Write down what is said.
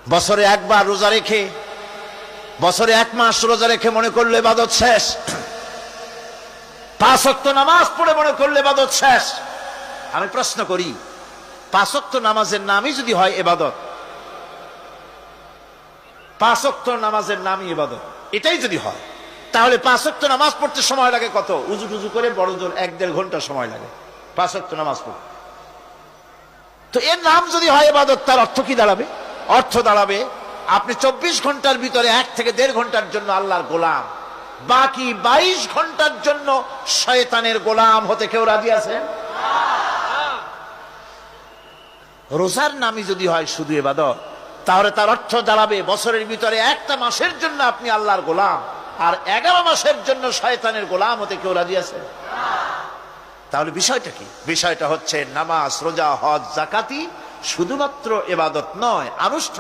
বছরে একবার রোজা রেখে, বছরে 1 মাস রোজা রেখে মনে করলে ইবাদত শেষ, 5 ওয়াক্ত নামাজ পড়ে মনে করলে ইবাদত শেষ। আমি প্রশ্ন করি, 5 ওয়াক্ত নামাজের নামই যদি হয় ইবাদত, 5 ওয়াক্ত নামাজের নামই ইবাদত, এটাই যদি হয়, তাহলে 5 ওয়াক্ত নামাজ পড়তে সময় লাগে কত? উজু টুজু করে বড় জোর 1-1.5 ঘন্টা সময় লাগে 5 ওয়াক্ত নামাজ পড়তে। তো এর নাম যদি হয় ইবাদত, তার অর্থ কি দাঁড়াবে? অর্থ দাঁড়াবে আপনি 24 ঘন্টার ভিতরে 1 থেকে 1.5 ঘন্টার জন্য আল্লাহর গোলাম, বাকি 22 ঘন্টার জন্য শয়তানের গোলাম হতে কেউ রাজি আছেন? রোজার নামই যদি হয় শুধু ইবাদত, তাহলে তার অর্থ দাঁড়াবে বছরের ভিতরে 1টা মাসের জন্য আপনি আল্লাহর গোলাম, আর 11 মাসের জন্য শয়তানের গোলাম হতে কেউ রাজি আছে? তাহলে বিষয়টা কি? বিষয়টা হচ্ছে নামাজ, রোজা, হজ, যাকাতই শুধুমাত্র ইবাদত নয়, আনুষ্ঠানিক